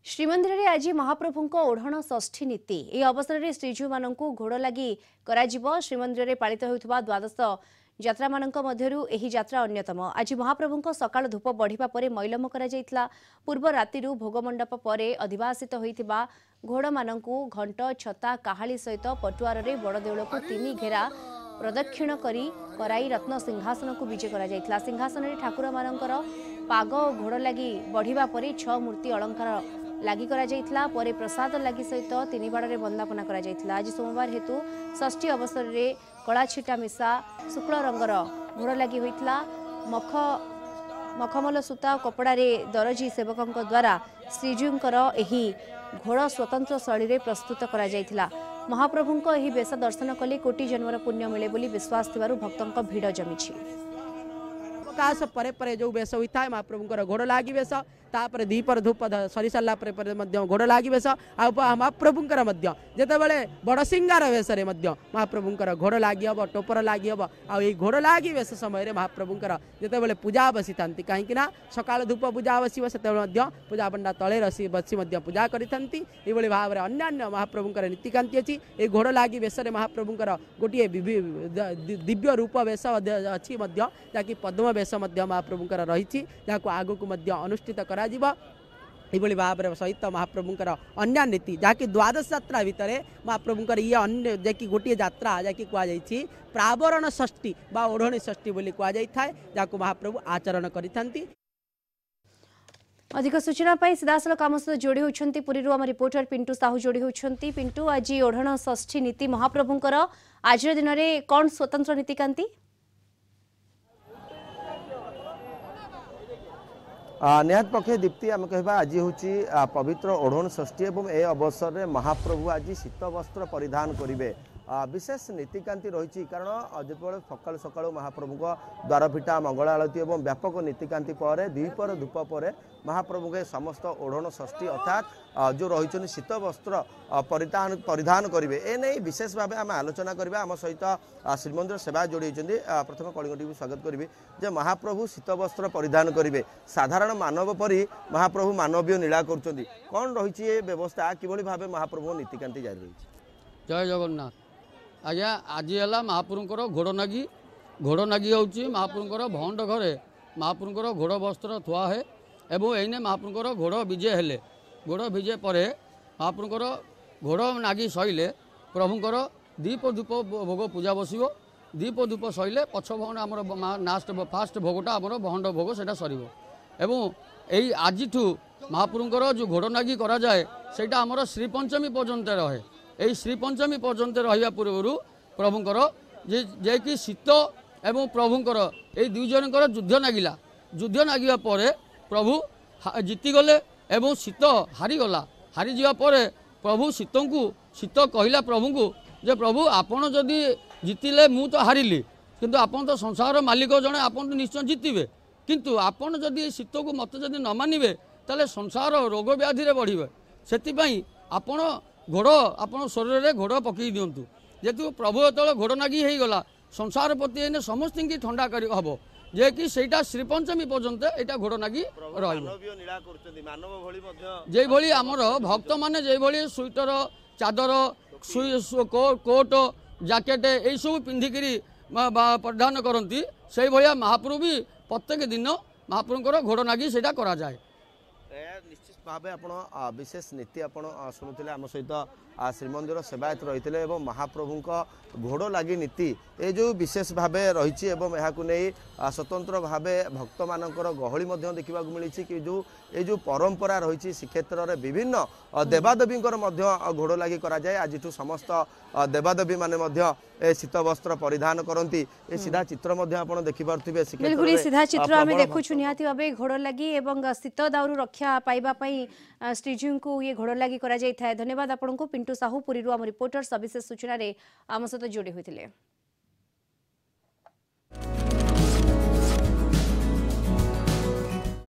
श्रीमंदिर में आज महाप्रभु ओढ़ण षष्ठी नीति यह अवसर में श्रीजू मान घोड़ लगी श्रीमंदिर में पालित होता द्वादश यात्रा मान यात्रा अन्यतम। आज महाप्रभु सकाल धूप बढ़िया पर मैलम कर पूर्व राति भोगमंडप पर अधिवासित होता घोड़ मान घंट छता काहाली सहित पटुआर में बड़ देउल को 3 घेरा प्रदक्षिण कराई रत्न सिंहासन को विजय कर सिंहासन में ठाकुर मानकर पाग घोड़ लगी बढ़िया पर 6 मूर्ति अलंकार लगी पर प्रसाद लगी सहित 3 बाड़ वंदापना कर आज सोमवार हेतु षष्ठी अवसर में कला छिटा मिशा शुक्ल रंगर घोड़ लगी होता मखमल सूता कपड़ा दरजी सेवकों द्वारा श्रीजीवर घोड़ स्वतंत्र शैली प्रस्तुत कर महाप्रभु यह बेश दर्शन कले कोटि जन्मर पुण्य मिले बोली विश्वास थिबारु भक्तों भीड़ जमी अवकाश परे जो बेश होता है महाप्रभुंर घोड़ लगी बेश तापर दीपर धूप सरी सारा घोड़ लगी बेश महाप्रभुंर जितेबाला बड़ सिंगार वेश महाप्रभुंर घोड़ लगी हम टोपर लगी हम आई घोड़ लगी बेश समय महाप्रभुंर जितेबाला पूजा बसी था कहीं सकाल धूप पूजा बस से पूजा पंडा तले बसी पूजा करी भाव में अन्य महाप्रभुंर नीतिकांति अच्छी ये घोड़ लगी बेश महाप्रभुंर गोटे दिव्य रूप वेश अच्छी जहाँकि पद्म वेश महाप्रभुंर रही आग को अनुष्ठित यह भाव में सहित महाप्रभुंर अन्य नीति जहाँकि द्वादश यात्रा भितर महाप्रभुंर ये अन्य जैकि गोटे यात्रा जहाँकि कहुई प्रावरण षष्ठी बा ओढ़णी षष्ठी बोली कहुई जहाँ महाप्रभु आचरण करिथांती। अधिक सूचना पाई सीधासल आम सहित जोड़ी होती पुरी आम रिपोर्टर पिंटू साहू जोड़ी होती। पिंटू आज ओढ़ण षष्ठी नीति महाप्रभुंर आज दिन में कौन स्वतंत्र नीतिकांति निहत पक्षे दीप्ति आम कह आज हूँ पवित्र ओढ़ण षष्ठी और ए अवसर में महाप्रभु आज शीत वस्त्र परिधान करेंगे विशेष नीतिकांति रही कारण जो सकाल सकाल महाप्रभु द्वारफिटा मंगल आलती और व्यापक नीतिकांति पर द्विपर धूप पर महाप्रभु के समस्त ओढ़ण षष्ठी अर्थात जो रही शीत वस्त्र परिधान करेंगे एने विशेष भाव आम आलोचना करवा आम सहित श्रीमंदिर सेवा जोड़ी होती प्रथम कलिंग टीवी स्वागत करी जे महाप्रभु शीत वस्त्र परिधान करेंगे साधारण मानव परी महाप्रभु मानवीय नीला कर कौन रही व्यवस्था किभली भाव महाप्रभु नीतिकांति जारी रही। जय जगन्नाथ आज्ञा आज है महाप्रभुंर घोड़ नागी हूँ महाप्रभुंर भंड घरे महाप्रभुंर घोड़ वस्त्र थुआ है एवं एने महाप्रभुंर घोड़ विजे हेले घोड़ विजे पर महाप्रभुंर घोड़ नागी सैले प्रभुंर दीप धूप भोग पूजा बस दीप धूप सैले पछ भंड आम लास्ट फास्ट भोगटा आम भंड भोग से सर एवं आज महाप्रभुंर जो घोड़ नागी कराए से आमर श्रीपंचमी पर्यंत रहे यही श्रीपंचमी पर्यंत रहा पूर्व प्रभुंर जे कि शीत एवं प्रभुंर यही दुई जनकर युद्ध नागिया पर प्रभु जीतीगले एवं शीत हारीगला हारीजा प्रभु शीत को शीत कहला प्रभु को जे प्रभु आपड़ जदि जीतिले मु तो हारिली किंतु आपन तो संसार मालिक जड़े आपन तो निश्चय जीतबे किंतु आपन जदि शीत को मत जदि न मानिबे ताले संसार रोग व्याधि बढ़े से आपण घोड़ आपण शरीर में घोड़ पकई दिंतु जेतु प्रभु जो घोड़ नागी हो गला संसार प्रति समस्त की ठंडा हम जे कि सेटा श्रीपंचमी पर्यंत यहाँ घोड़ नागी जे भली आमर भक्त माने जे भली स्वेटर चादर कोट जैकेट यही सब पिंधिकी परिधान करती से भाया महाप्रभु भी प्रत्येक दिन महाप्रभुंर घोड़ नागी से करा जाए। निश्चित भाव आप विशेष नीति आप शुणुले आम सहित श्रीमंदिर सेवायत रही है महाप्रभु घोड़ लगी नीति ये जो विशेष भाव रही है स्वतंत्र भाव भक्त मानकर गहली देखा मिली कि जो परंपरा रही श्रीक्षेत्र में विभिन्न देवादेवी घोड़ लगी कराए आज समस्त देवादेवी माने शीत वस्त्र परिधान करती ये सीधा चित्र देखिपे बिल्कुल सीधा चित्र आम देखु निहाती भाव घोड़ लगी शीत दाउरू रक्षा पाइबापी श्रीजीव को ये घोड़ लगी करा जाय था। धन्यवाद आपको पिंटू साहू पुरी आम रिपोर्टर सविशेष सूचना आम सहित जोड़ी होते।